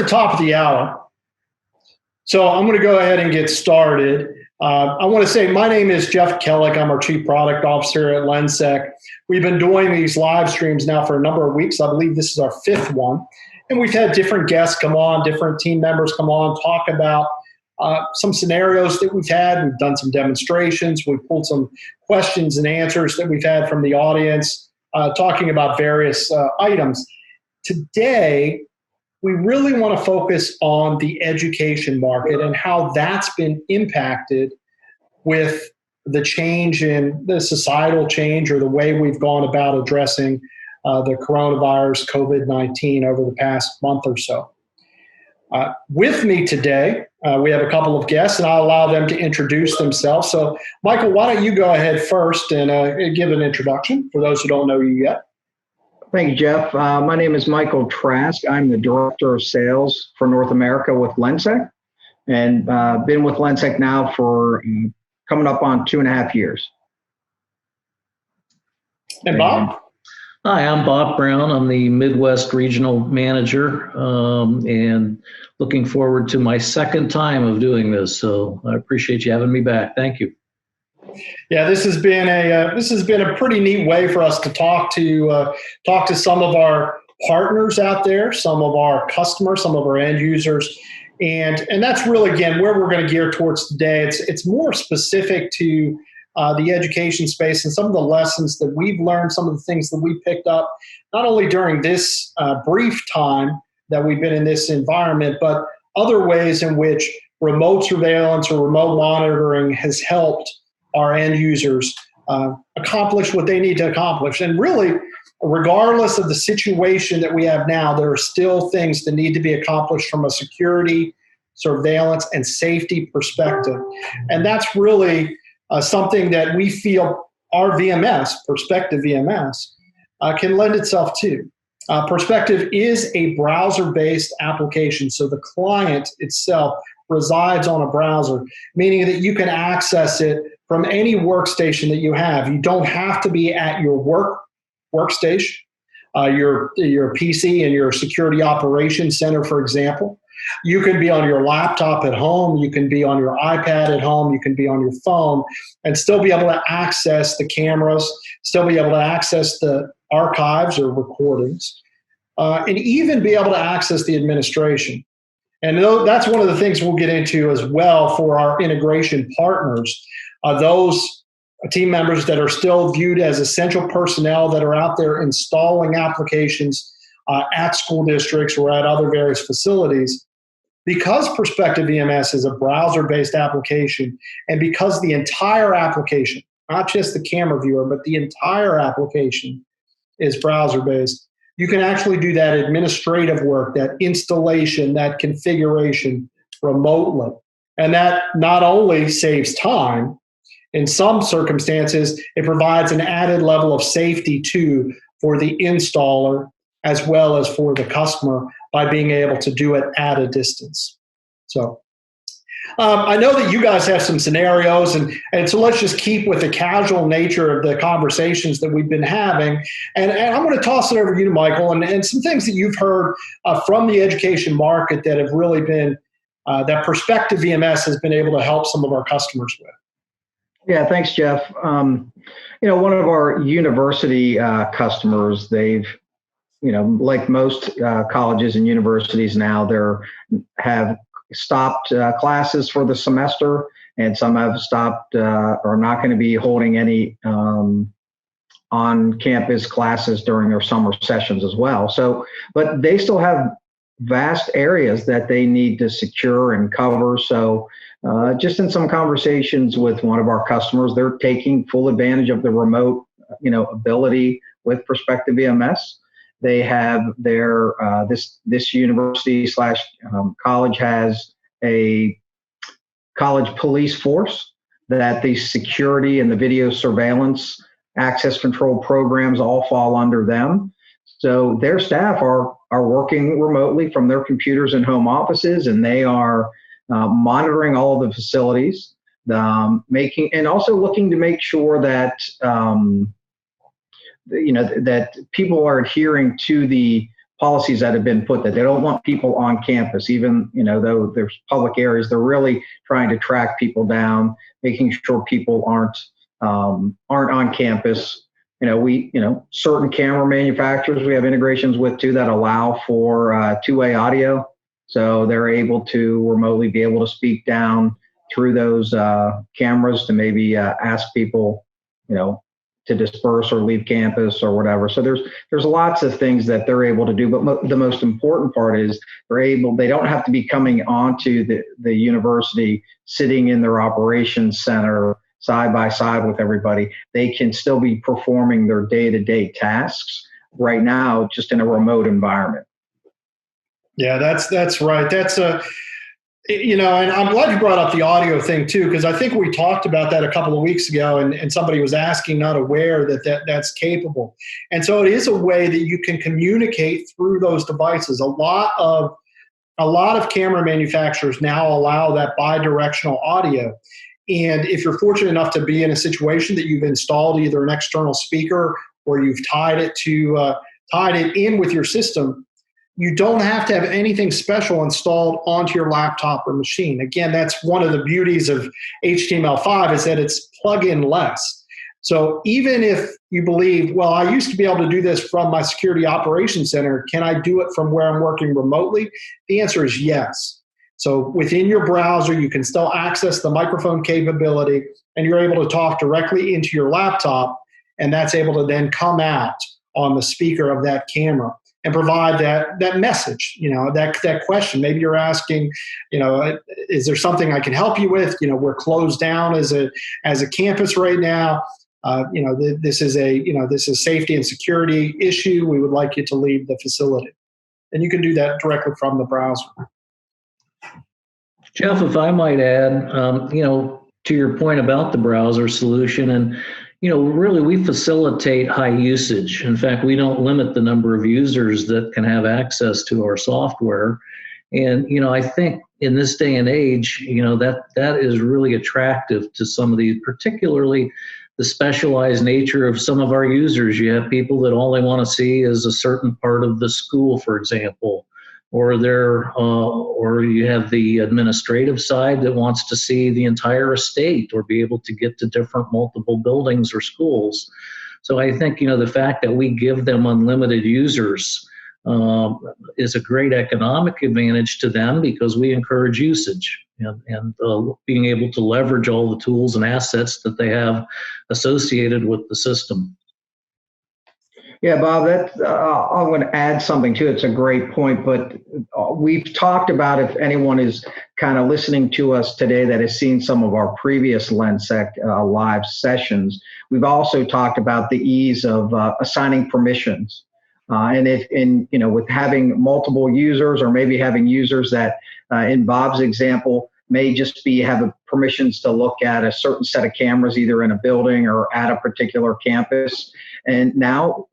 top of the hour. So I'm going to go ahead and get started. I want to say my name is Jeff Kellick. I'm our Chief Product Officer at LENSEC. We've been doing these live streams now for a number of weeks. I believe this is our 5th one. And we've had different guests come on, different team members come on, talk about some scenarios that we've had. We've done some demonstrations. We've pulled some questions and answers that we've had from the audience, talking about various items. Today, we really want to focus on the education market and how that's been impacted with the change in the societal change or the way we've gone about addressing the coronavirus, COVID-19, over the past month or so. With me today, we have a couple of guests, and I'll allow them to introduce themselves. So, Michael, why don't you go ahead first and give an introduction for those who don't know you yet? Thank you, Jeff. My name is Michael Trask. I'm the Director of Sales for North America with LENSEC, and been with LENSEC now for coming up on 2.5 years. And Bob? Hi, I'm Bob Brown. I'm the Midwest Regional Manager, and looking forward to my 2nd time of doing this. So I appreciate you having me back. Thank you. Yeah, this has been a pretty neat way for us to talk to some of our partners out there, some of our customers, some of our end users, and that's really, again, where we're going to gear towards today. It's more specific to the education space and some of the lessons that we've learned, some of the things that we picked up, not only during this brief time that we've been in this environment, but other ways in which remote surveillance or remote monitoring has helped our end users accomplish what they need to accomplish. And really, regardless of the situation that we have now, there are still things that need to be accomplished from a security, surveillance, and safety perspective. And that's really something that we feel our VMS, Perspective VMS, can lend itself to. Perspective is a browser-based application, so the client itself resides on a browser, meaning that you can access it from any workstation that you have. You don't have to be at your workstation, your PC and your security operations center, for example. You can be on your laptop at home, you can be on your iPad at home, you can be on your phone, and still be able to access the cameras, still be able to access the archives or recordings, and even be able to access the administration. And that's one of the things we'll get into as well for our integration partners. Those team members that are still viewed as essential personnel that are out there installing applications at school districts or at other various facilities. Because Perspective VMS is a browser-based application, and because the entire application, not just the camera viewer, but the entire application is browser-based, you can actually do that administrative work, that installation, that configuration remotely. And that not only saves time, in some circumstances, it provides an added level of safety too for the installer as well as for the customer by being able to do it at a distance. So I know that you guys have some scenarios, and so let's just keep with the casual nature of the conversations that we've been having. And I'm going to toss it over to you, Michael, and some things that you've heard from the education market that have really been, that Perspective VMS has been able to help some of our customers with. Yeah, thanks, Jeff. One of our university customers, they've, like most colleges and universities now, have stopped classes for the semester, and some have stopped or not going to be holding any on-campus classes during their summer sessions as well. So, but they still have vast areas that they need to secure and cover. So just in some conversations with one of our customers, they're taking full advantage of the remote, ability with Perspective VMS. They have their this university / college has a college police force that the security and the video surveillance access control programs all fall under them. So their staff are working remotely from their computers in home offices, and they are monitoring all of the facilities, and also looking to make sure that that people are adhering to the policies that have been put that they don't want people on campus, even, though there's public areas. They're really trying to track people down, making sure people aren't on campus. Certain camera manufacturers we have integrations with too that allow for two-way audio. So they're able to remotely be able to speak down through those cameras to maybe ask people, to disperse or leave campus or whatever. So there's lots of things that they're able to do, but the most important part is they don't have to be coming onto the university, sitting in their operations center side by side with everybody. They can still be performing their day-to-day tasks right now, just in a remote environment. Yeah, that's right. That's and I'm glad you brought up the audio thing too, because I think we talked about that a couple of weeks ago, and somebody was asking, not aware that's capable. And so it is a way that you can communicate through those devices. A lot of camera manufacturers now allow that bi-directional audio. And if you're fortunate enough to be in a situation that you've installed either an external speaker or you've tied it in with your system, you don't have to have anything special installed onto your laptop or machine. Again, that's one of the beauties of HTML5 is that it's plug-in less. So even if you believe, well, I used to be able to do this from my security operations center, can I do it from where I'm working remotely? The answer is yes. So within your browser, you can still access the microphone capability, and you're able to talk directly into your laptop, and that's able to then come out on the speaker of that camera and provide that message, that question. Maybe you're asking, is there something I can help you with? We're closed down as a campus right now. This is safety and security issue. We would like you to leave the facility. And you can do that directly from the browser. Jeff, if I might add, to your point about the browser solution, and really we facilitate high usage. In fact, we don't limit the number of users that can have access to our software. And, I think in this day and age, that is really attractive to some of these, particularly the specialized nature of some of our users. You have people that all they want to see is a certain part of the school, for example, or you have the administrative side that wants to see the entire estate or be able to get to different multiple buildings or schools. So I think, the fact that we give them unlimited users is a great economic advantage to them because we encourage usage and being able to leverage all the tools and assets that they have associated with the system. Yeah, Bob, I'm going to add something to it. It's a great point, but we've talked about, if anyone is kind of listening to us today that has seen some of our previous LENSEC live sessions, we've also talked about the ease of assigning permissions. With having multiple users or maybe having users that, in Bob's example, may just have permissions to look at a certain set of cameras, either in a building or at a particular campus. And now,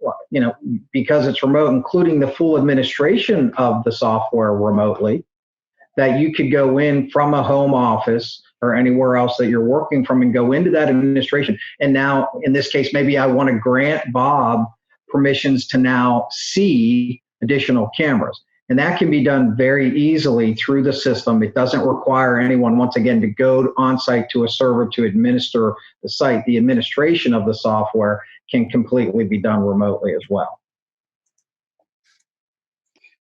because it's remote, including the full administration of the software remotely, that you could go in from a home office or anywhere else that you're working from and go into that administration. And now, in this case, maybe I want to grant Bob permissions to now see additional cameras. And that can be done very easily through the system. It doesn't require anyone, once again, to go on site to a server to administer the site. The administration of the software can completely be done remotely as well.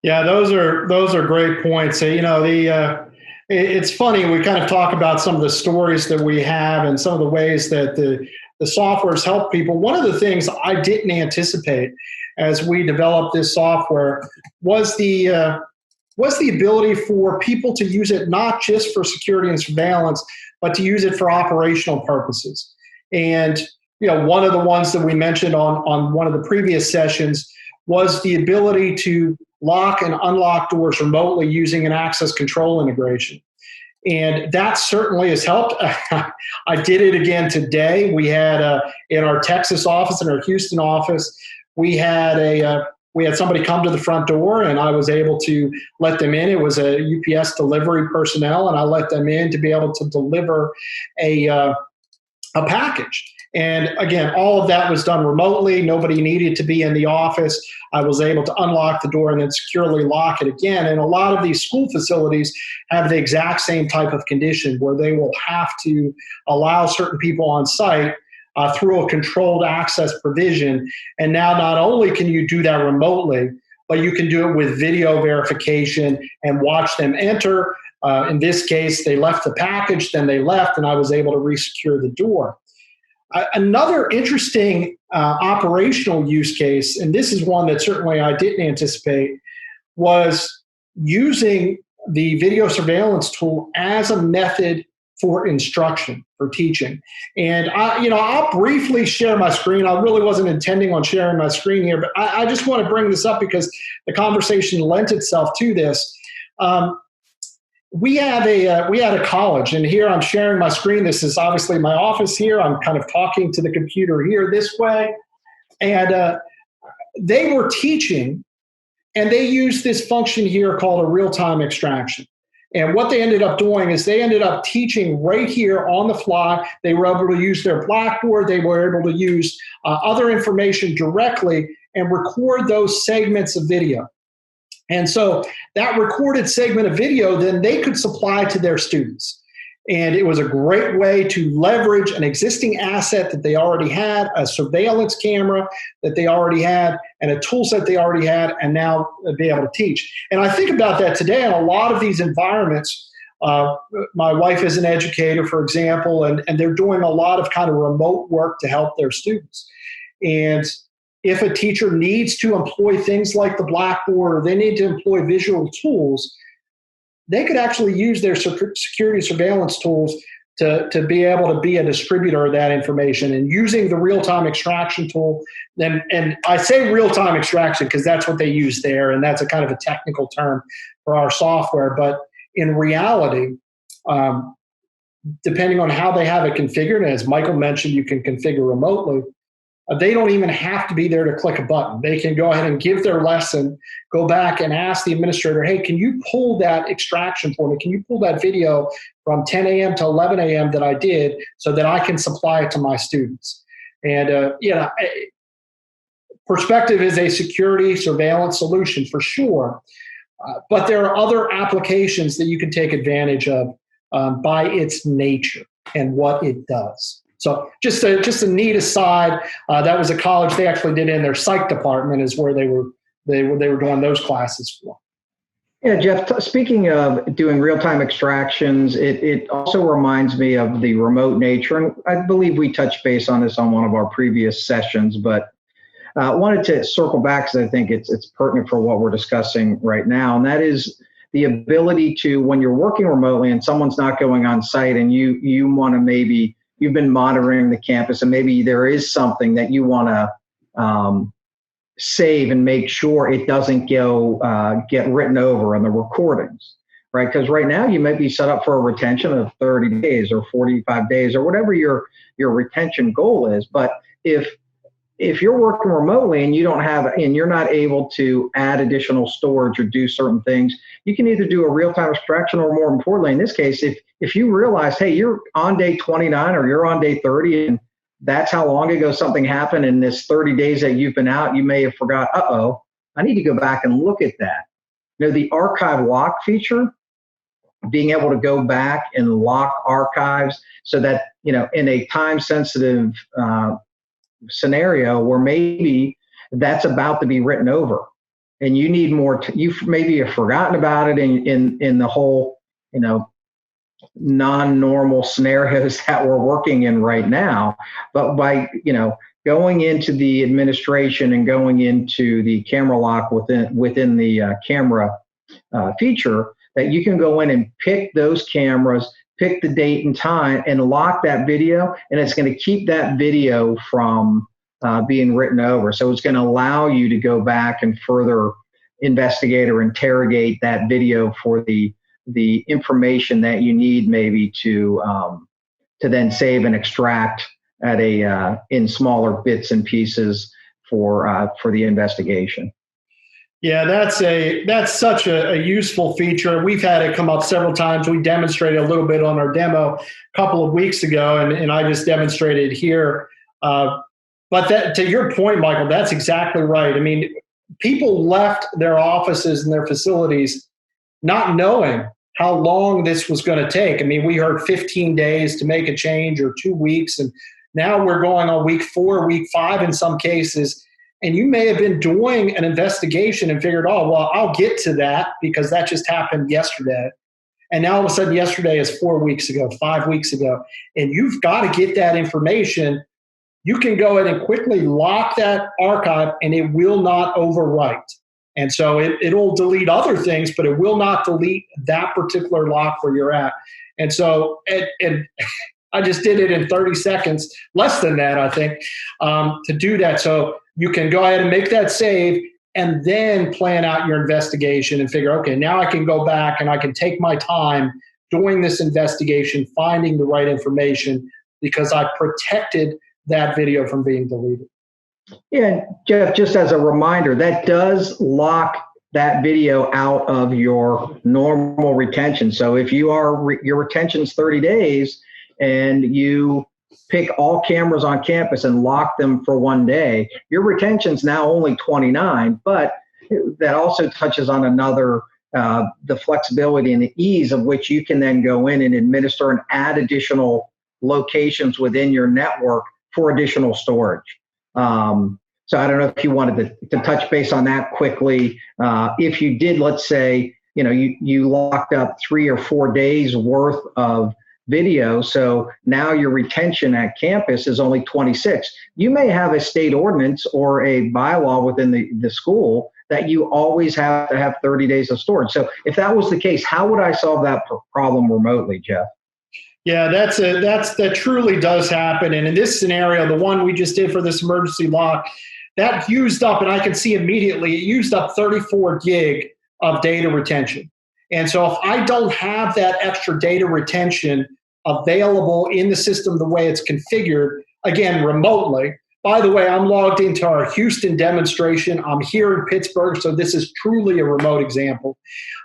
Yeah, those are great points. It's funny, we kind of talk about some of the stories that we have and some of the ways that the software has helped people. One of the things I didn't anticipate as we developed this software was the ability for people to use it not just for security and surveillance, but to use it for operational purposes. And one of the ones that we mentioned on one of the previous sessions was the ability to lock and unlock doors remotely using an access control integration. And that certainly has helped. I did it again today. We had in our Texas office and our Houston office, we had somebody come to the front door, and I was able to let them in. It was a UPS delivery personnel, and I let them in to be able to deliver a a package. And again, all of that was done remotely. Nobody needed to be in the office. I was able to unlock the door and then securely lock it again. And a lot of these school facilities have the exact same type of condition where they will have to allow certain people on site through a controlled access provision. And now not only can you do that remotely, but you can do it with video verification and watch them enter. In this case, they left the package, then they left, and I was able to resecure the door. Another interesting operational use case, and this is one that certainly I didn't anticipate, was using the video surveillance tool as a method for instruction, for teaching. And I'll briefly share my screen. I really wasn't intending on sharing my screen here, but I just want to bring this up because the conversation lent itself to this. We had a college, and here I'm sharing my screen. This is obviously my office here. I'm kind of talking to the computer here this way. And they were teaching, and they used this function here called a real-time extraction. And what they ended up doing is they ended up teaching right here on the fly. They were able to use their Blackboard. They were able to use other information directly and record those segments of video. And so that recorded segment of video, then they could supply to their students. And it was a great way to leverage an existing asset that they already had, a surveillance camera that they already had, and a tool set they already had, and now be able to teach. And I think about that today in a lot of these environments. My wife is an educator, for example, and they're doing a lot of kind of remote work to help their students. And if a teacher needs to employ things like the Blackboard, or they need to employ visual tools, they could actually use their security surveillance tools to be able to be a distributor of that information. And using the real-time extraction tool, and I say real-time extraction because that's what they use there, and that's a kind of a technical term for our software. But in reality, depending on how they have it configured, and as Michael mentioned, you can configure remotely, they don't even have to be there to click a button. They can go ahead and give their lesson, go back and ask the administrator, hey, can you pull that extraction for me? Can you pull that video from 10 a.m. to 11 a.m. that I did so that I can supply it to my students? And, Perspective is a security surveillance solution for sure, but there are other applications that you can take advantage of by its nature and what it does. So just a neat aside, that was a college. They actually did it in their psych department is where they were doing those classes for. Yeah, Jeff, speaking of doing real-time extractions, it also reminds me of the remote nature. And I believe we touched base on this on one of our previous sessions, but I wanted to circle back because I think it's pertinent for what we're discussing right now. And that is the ability to, when you're working remotely and someone's not going on site and you want to maybe, you've been monitoring the campus and maybe there is something that you want to save and make sure it doesn't get written over on the recordings, right? Because right now you might be set up for a retention of 30 days or 45 days or whatever your retention goal is. But if you're working remotely and you're not able to add additional storage or do certain things, you can either do a real-time extraction or, more importantly, in this case, if you realize, hey, you're on day 29 or you're on day 30 and that's how long ago something happened in this 30 days that you've been out, you may have forgot, I need to go back and look at that. The archive lock feature, being able to go back and lock archives so that, in a time-sensitive scenario where maybe that's about to be written over and you need more, you maybe have forgotten about it in the whole, non-normal scenarios that we're working in right now. But by, going into the administration and going into the camera lock within the camera feature, that you can go in and pick those cameras, pick the date and time and lock that video, and it's going to keep that video from being written over. So it's going to allow you to go back and further investigate or interrogate that video for the information that you need maybe to then save and extract at in smaller bits and pieces for the investigation. Yeah, that's such a useful feature. We've had it come up several times. We demonstrated a little bit on our demo a couple of weeks ago, and I just demonstrated here. But that, to your point, Michael, that's exactly right. I mean, people left their offices and their facilities not knowing how long this was going to take. I mean, we heard 15 days to make a change or 2 weeks, and now we're going on week 4, week 5 in some cases. And you may have been doing an investigation and figured, oh, well, I'll get to that because that just happened yesterday. And now all of a sudden, yesterday is 4 weeks ago, 5 weeks ago, and you've got to get that information. You can go ahead and quickly lock that archive, and it will not overwrite. And so it'll delete other things, but it will not delete that particular lock where you're at. And so and I just did it in 30 seconds, less than that, I think, to do that. So you can go ahead and make that save and then plan out your investigation and figure, okay, now I can go back and I can take my time doing this investigation, finding the right information because I protected that video from being deleted. Yeah, Jeff, just as a reminder, that does lock that video out of your normal retention. So if you are your retention's 30 days and you pick all cameras on campus and lock them for 1 day, your retention's now only 29, but that also touches on another, the flexibility and the ease of which you can then go in and administer and add additional locations within your network for additional storage. So I don't know if you wanted to touch base on that quickly. If you did, let's say, you locked up 3 or 4 days worth of video, so now your retention at campus is only 26. You may have a state ordinance or a bylaw within the school that you always have to have 30 days of storage. So if that was the case, how would I solve that problem remotely, Jeff? Yeah, that truly does happen. And in this scenario, the one we just did for this emergency lock, that used up, and I can see immediately, it used up 34 gig of data retention. And so if I don't have that extra data retention available in the system the way it's configured, again, remotely. By the way, I'm logged into our Houston demonstration. I'm here in Pittsburgh, so this is truly a remote example.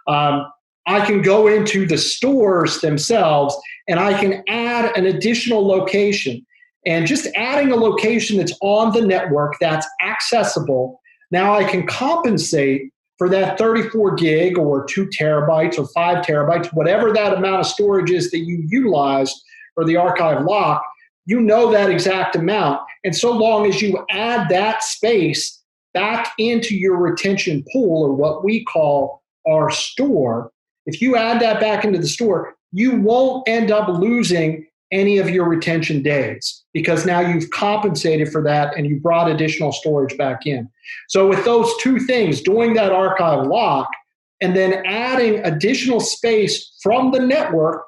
I can go into the stores themselves and I can add an additional location. And just adding a location that's on the network that's accessible, now I can compensate for that 34 gig or 2 terabytes or 5 terabytes, whatever that amount of storage is that you utilized for the archive lock, you know that exact amount. And so long as you add that space back into your retention pool, or what we call our store, if you add that back into the store, you won't end up losing any of your retention days because now you've compensated for that and you brought additional storage back in. So with those two things, doing that archive lock and then adding additional space from the network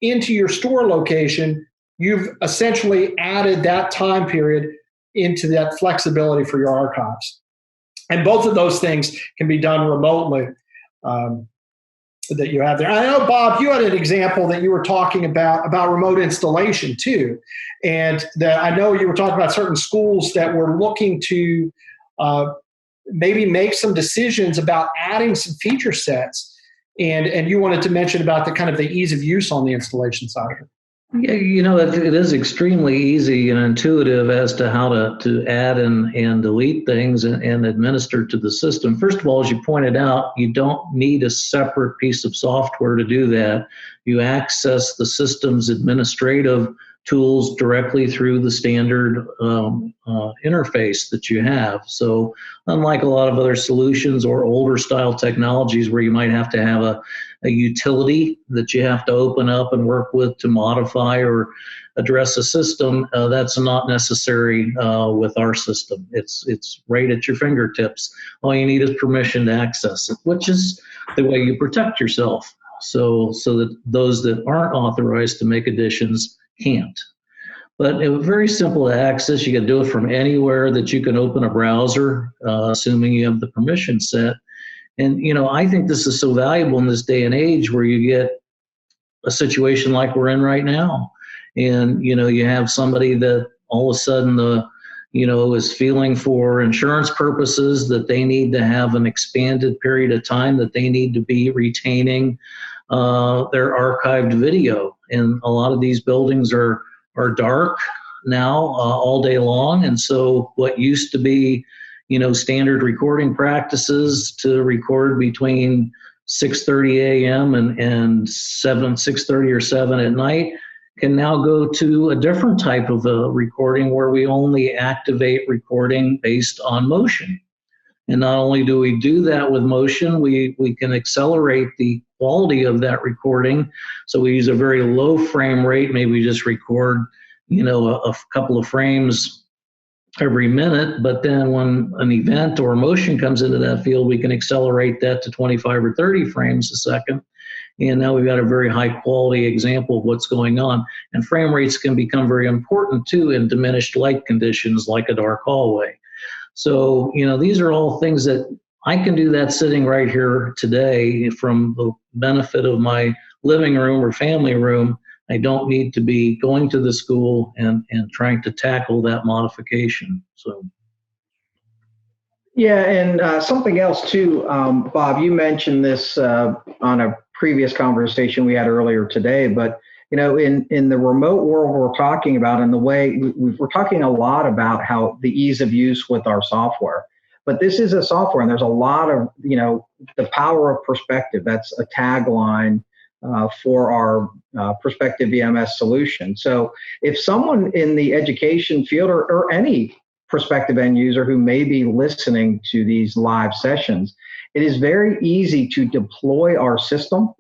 into your store location, you've essentially added that time period into that flexibility for your archives. And both of those things can be done remotely. That you have there. I know, Bob, you had an example that you were talking about remote installation too. And that I know you were talking about certain schools that were looking to maybe make some decisions about adding some feature sets. And you wanted to mention about the kind of the ease of use on the installation side of it. Yeah, it is extremely easy and intuitive as to how to add and delete things and administer to the system. First of all, as you pointed out, you don't need a separate piece of software to do that. You access the system's administrative tools directly through the standard interface that you have. So unlike a lot of other solutions or older style technologies where you might have to have a utility that you have to open up and work with to modify or address a system, that's not necessary with our system. It's right at your fingertips. All you need is permission to access it, which is the way you protect yourself. So that those that aren't authorized to make additions can't. But it was very simple to access. You can do it from anywhere that you can open a browser, assuming you have the permission set. And, I think this is so valuable in this day and age where you get a situation like we're in right now. And, you have somebody that all of a sudden is feeling for insurance purposes that they need to have an expanded period of time, that they need to be retaining their archived video. And a lot of these buildings are dark now all day long. And so what used to be, standard recording practices to record between 6:30 a.m. and 6:30 or 7 at night can now go to a different type of a recording where we only activate recording based on motion. And not only do we do that with motion, we can accelerate the quality of that recording. So we use a very low frame rate, maybe just record, a couple of frames every minute, but then when an event or motion comes into that field, we can accelerate that to 25 or 30 frames a second. And now we've got a very high quality example of what's going on. And frame rates can become very important too in diminished light conditions like a dark hallway. So, these are all things that I can do that sitting right here today from the benefit of my living room or family room. I don't need to be going to the school and trying to tackle that modification. So. Yeah, and something else too, Bob, you mentioned this on a previous conversation we had earlier today, but in the remote world we're talking about, and the way we're talking a lot about how the ease of use with our software. But this is a software, and there's a lot of, the power of perspective. That's a tagline for our Perspective VMS solution. So if someone in the education field or any prospective end user who may be listening to these live sessions, it is very easy to deploy our system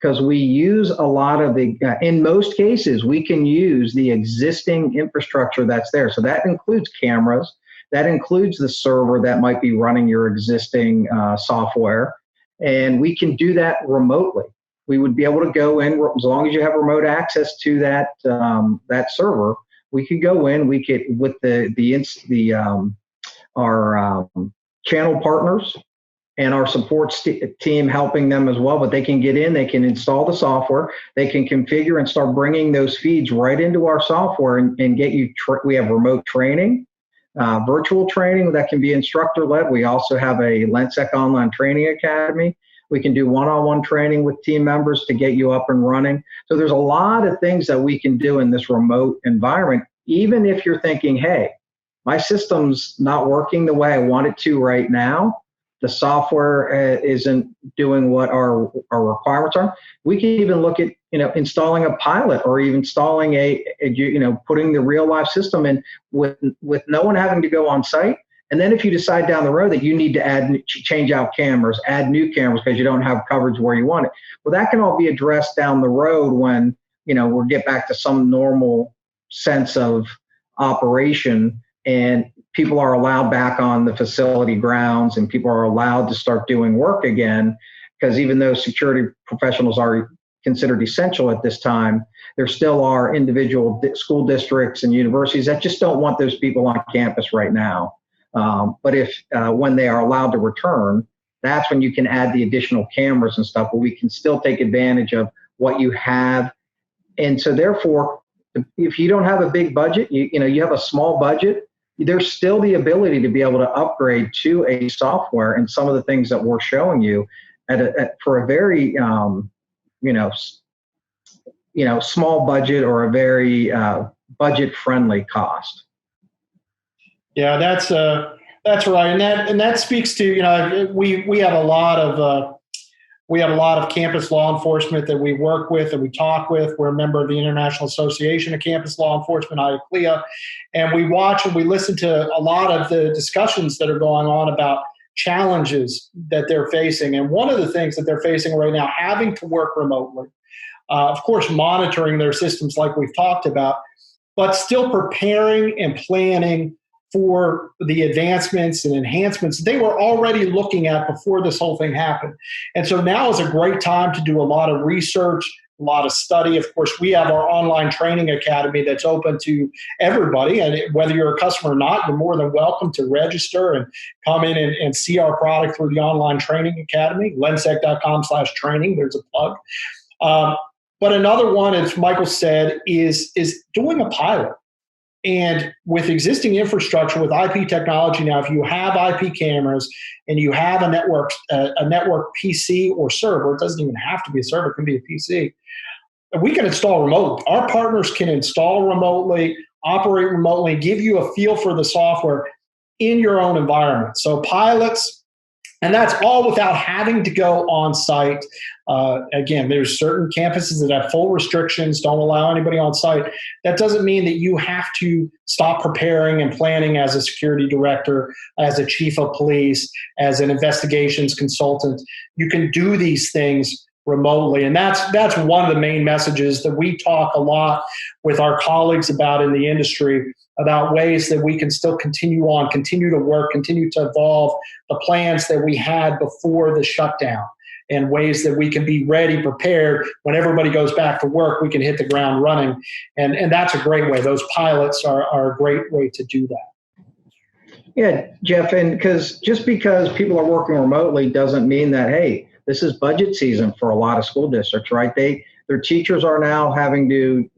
because we use a lot of the, in most cases, we can use the existing infrastructure that's there. So that includes cameras, that includes the server that might be running your existing software, and we can do that remotely. We would be able to go in, as long as you have remote access to that that server, we could go in, we could, with our channel partners and our support team helping them as well, but they can get in, they can install the software, they can configure and start bringing those feeds right into our software and get you, we have remote training, virtual training that can be instructor-led. We also have a LENSEC online training academy. We can do one-on-one training with team members to get you up and running. So there's a lot of things that we can do in this remote environment, even if you're thinking, hey, my system's not working the way I want it to right now. The software isn't doing what our requirements are. We can even look at, installing a pilot or even installing putting the real life system in with no one having to go on site. And then if you decide down the road that you need to change out cameras, add new cameras because you don't have coverage where you want it, well, that can all be addressed down the road when, we'll get back to some normal sense of operation and people are allowed back on the facility grounds and people are allowed to start doing work again. Because even though security professionals are considered essential at this time, there still are individual school districts and universities that just don't want those people on campus right now. But if when they are allowed to return, that's when you can add the additional cameras and stuff, but we can still take advantage of what you have. And so therefore, if you don't have a big budget, you have a small budget, there's still the ability to be able to upgrade to a software and some of the things that we're showing you for a very, small budget or a very budget-friendly cost. Yeah, that's right, and that speaks to we have a lot of campus law enforcement that we work with and we talk with. We're a member of the International Association of Campus Law Enforcement, IACLEA, and we watch and we listen to a lot of the discussions that are going on about challenges that they're facing. And one of the things that they're facing right now, having to work remotely, of course, monitoring their systems like we've talked about, but still preparing and planning for the advancements and enhancements they were already looking at before this whole thing happened. And so now is a great time to do a lot of research, a lot of study. Of course, we have our online training academy that's open to everybody. And whether you're a customer or not, you're more than welcome to register and come in and see our product through the online training academy, lensec.com/training. There's a plug. But another one, as Michael said, is doing a pilot. And with existing infrastructure, with IP technology now, if you have IP cameras and you have a network PC or server, it doesn't even have to be a server, it can be a PC, we can install remotely. Our partners can install remotely, operate remotely, give you a feel for the software in your own environment. So pilots, and that's all without having to go on site. Again, there's certain campuses that have full restrictions, don't allow anybody on site. That doesn't mean that you have to stop preparing and planning as a security director, as a chief of police, as an investigations consultant. You can do these things remotely. And that's one of the main messages that we talk a lot with our colleagues about in the industry, about ways that we can still continue to work, continue to evolve the plans that we had before the shutdown, and ways that we can be ready, prepared when everybody goes back to work, we can hit the ground running. And that's a great way. Those pilots are a great way to do that. Yeah, Jeff, and just because people are working remotely doesn't mean that, hey, this is budget season for a lot of school districts, right? Their teachers are now having to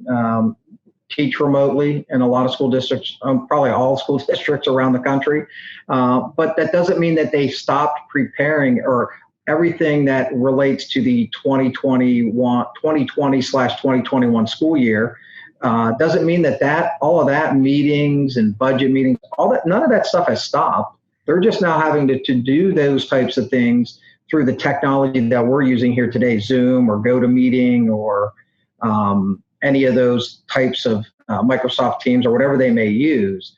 teach remotely in a lot of school districts, probably all school districts around the country. But that doesn't mean that they stopped preparing or everything that relates to the 2020/2021 school year. Doesn't mean that all of that meetings and budget meetings, none of that stuff has stopped. They're just now having to do those types of things through the technology that we're using here today, Zoom or GoToMeeting or any of those types of Microsoft Teams or whatever they may use.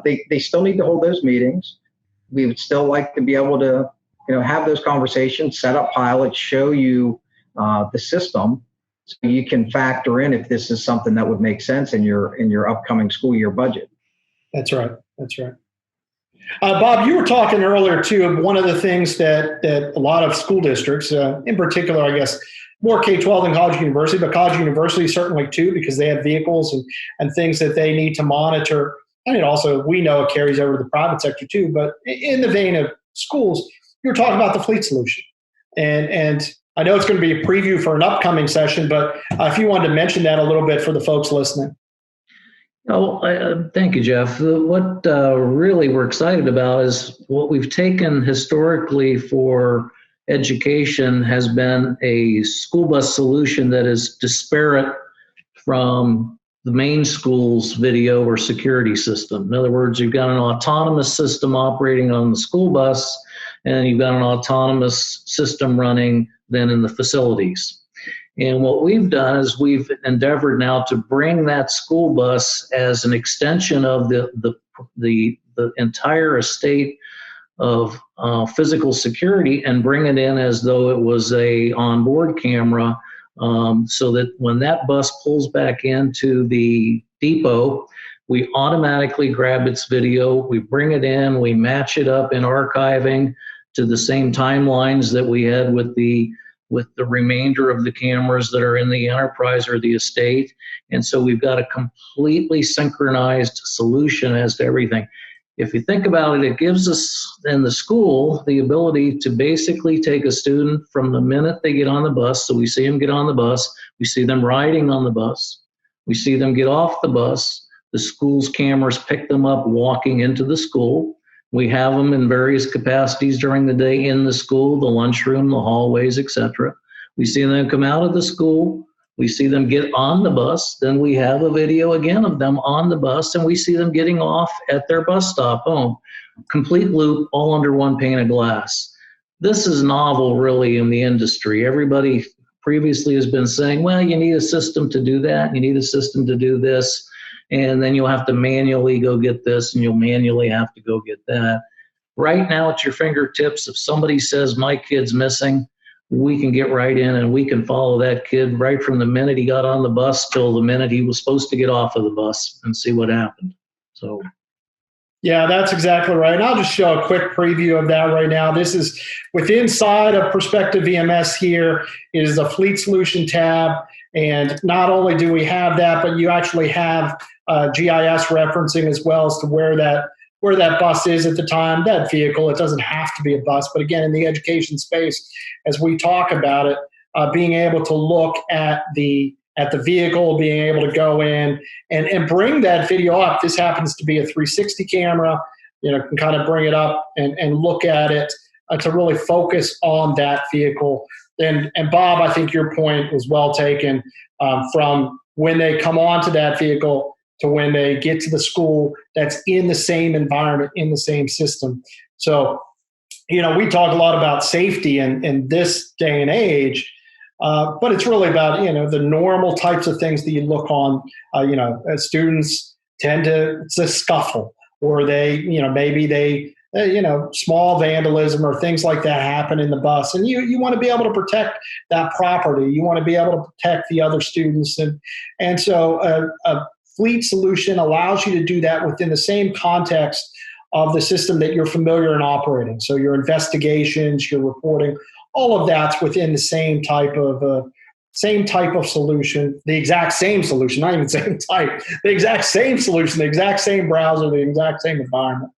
They still need to hold those meetings. We would still like to be able to, have those conversations, set up pilots, show you the system, so you can factor in if this is something that would make sense in your upcoming school year budget. That's right. Bob, you were talking earlier too of one of the things that a lot of school districts, in particular, I guess, more K-12 than college university, but college university certainly too, because they have vehicles and things that they need to monitor. And it also, we know it carries over to the private sector too, but in the vein of schools, you were talking about the fleet solution. And I know it's going to be a preview for an upcoming session, but if you wanted to mention that a little bit for the folks listening. Oh, thank you, Jeff. What really we're excited about is what we've taken historically for education has been a school bus solution that is disparate from the main school's video or security system. In other words, you've got an autonomous system operating on the school bus, and you've got an autonomous system running then in the facilities. And what we've done is we've endeavored now to bring that school bus as an extension of the entire estate of physical security and bring it in as though it was a onboard camera, so that when that bus pulls back into the depot, we automatically grab its video, we bring it in, we match it up in archiving to the same timelines that we had with the remainder of the cameras that are in the enterprise or the estate. And so we've got a completely synchronized solution as to everything. If you think about it, it gives us in the school the ability to basically take a student from the minute they get on the bus. So we see them get on the bus, we see them riding on the bus, we see them get off the bus, the school's cameras pick them up walking into the school. We have them in various capacities during the day in the school, the lunchroom, the hallways, etc. We see them come out of the school. We see them get on the bus. Then we have a video again of them on the bus, and we see them getting off at their bus stop home. Complete loop, all under one pane of glass. This is novel, really, in the industry. Everybody previously has been saying, well, you need a system to do that. You need a system to do this. And then you'll have to manually go get this, and you'll manually have to go get that. Right now at your fingertips, if somebody says my kid's missing, we can get right in and we can follow that kid right from the minute he got on the bus till the minute he was supposed to get off of the bus and see what happened. So, yeah, that's exactly right. And I'll just show a quick preview of that right now. This is inside of Perspective VMS here. It is a fleet solution tab. And not only do we have that, but you actually have GIS referencing as well as to where that bus is at the time, that vehicle. It doesn't have to be a bus, but again, in the education space, as we talk about it, being able to look at the at the vehicle, being able to go in and bring that video up. This happens to be a 360 camera, can kind of bring it up and look at it to really focus on that vehicle. And Bob, I think your point was well taken, from when they come onto that vehicle to when they get to the school that's in the same environment, in the same system. So, we talk a lot about safety in this day and age, but it's really about, the normal types of things that you look on. As students tend to scuffle, or they, maybe they, small vandalism or things like that happen in the bus. And you want to be able to protect that property. You want to be able to protect the other students. And so a fleet solution allows you to do that within the same context of the system that you're familiar in operating. So your investigations, your reporting, all of that's within the same type of solution, the exact same solution, not even same type, the exact same solution, the exact same browser, the exact same environment.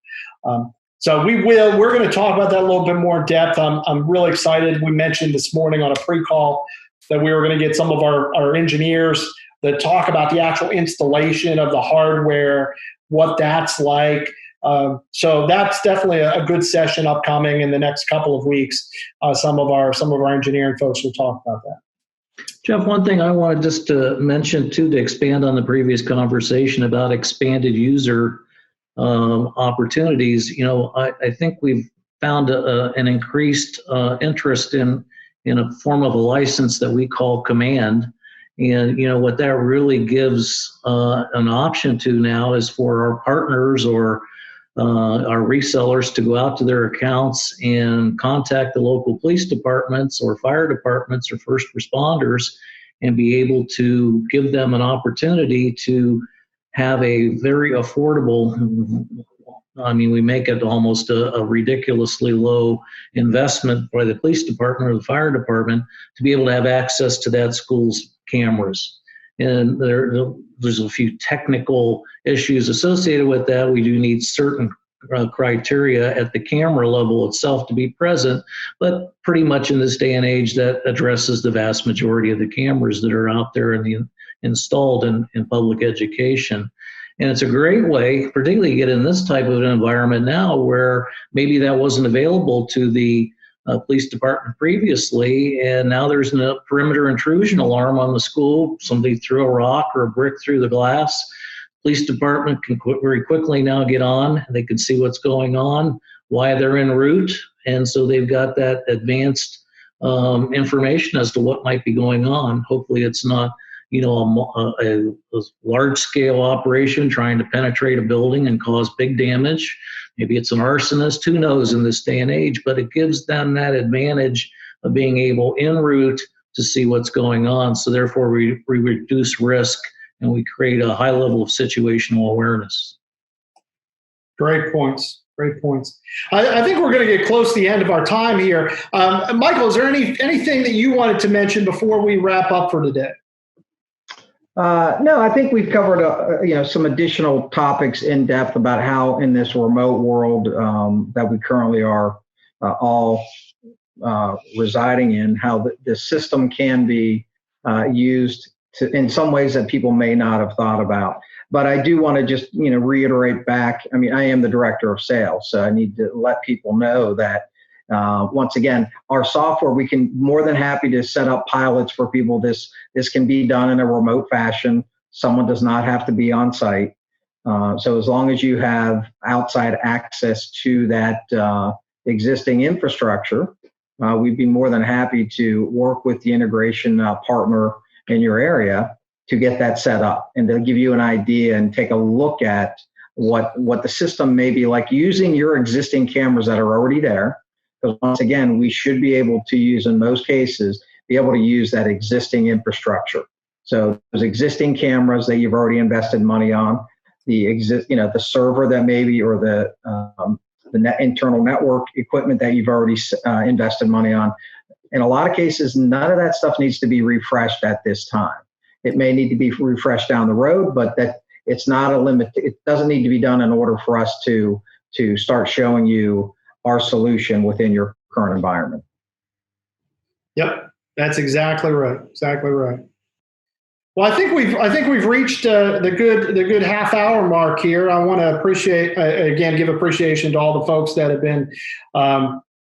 So we're going to talk about that a little bit more in depth. I'm really excited. We mentioned this morning on a pre-call that we were going to get some of our engineers that talk about the actual installation of the hardware, what that's like. So that's definitely a good session upcoming in the next couple of weeks. Some of our engineering folks will talk about that. Jeff, one thing I wanted just to mention too, to expand on the previous conversation about expanded user opportunities. I think we've found an increased interest in a form of a license that we call Command. And what that really gives an option to now is for our partners or our resellers to go out to their accounts and contact the local police departments or fire departments or first responders and be able to give them an opportunity to have a very affordable, we make it almost a ridiculously low investment by the police department or the fire department to be able to have access to that school's cameras. And there's a few technical issues associated with that. We do need certain criteria at the camera level itself to be present, but pretty much in this day and age that addresses the vast majority of the cameras that are out there installed in public education. And it's a great way, particularly to get in this type of an environment now where maybe that wasn't available to the police department previously, and now there's a perimeter intrusion alarm on the school. Somebody threw a rock or a brick through the glass. Police department can very quickly now get on. They can see what's going on, why they're en route, and so they've got that advanced information as to what might be going on. Hopefully it's not a large-scale operation trying to penetrate a building and cause big damage. Maybe it's an arsonist, who knows in this day and age, but it gives them that advantage of being able en route to see what's going on. So therefore we reduce risk and we create a high level of situational awareness. Great points. Great points. I think we're going to get close to the end of our time here. Michael, is there anything that you wanted to mention before we wrap up for today? No, I think we've covered some additional topics in depth about how in this remote world that we currently are all residing in, how the system can be used in some ways that people may not have thought about. But I do want to just reiterate back. I am the director of sales, so I need to let people know that. Once again, our software, we can more than happy to set up pilots for people. This can be done in a remote fashion. Someone does not have to be on site. So as long as you have outside access to that existing infrastructure, we'd be more than happy to work with the integration partner in your area to get that set up and to give you an idea and take a look at what the system may be like using your existing cameras that are already there. Because once again, we should be able to use, in most cases, be able to use that existing infrastructure. So those existing cameras that you've already invested money on, the server that maybe, or the internal network equipment that you've already invested money on. In a lot of cases, none of that stuff needs to be refreshed at this time. It may need to be refreshed down the road, but that it's not a limit. It doesn't need to be done in order for us to start showing you our solution within your current environment. Yep, that's exactly right. Exactly right. Well, I think we've reached the good half hour mark here. I want to give appreciation to all the folks that have been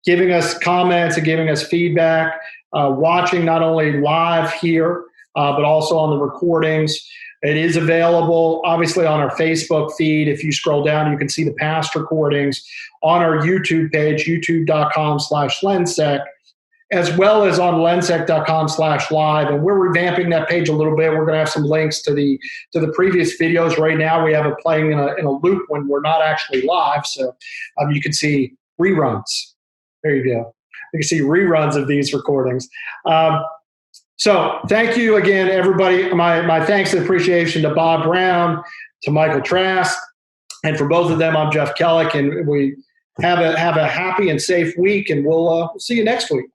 giving us comments and giving us feedback, watching not only live here but also on the recordings. It is available, obviously, on our Facebook feed. If you scroll down, you can see the past recordings on our YouTube page, youtube.com/LENSEC, as well as on lensec.com/live. And we're revamping that page a little bit. We're going to have some links to the previous videos. Right now, we have it playing in a loop when we're not actually live. So you can see reruns. There you go. You can see reruns of these recordings. So thank you again, everybody. My thanks and appreciation to Bob Brown, to Michael Trask, and for both of them, I'm Jeff Kellick, and we have a happy and safe week, and we'll see you next week.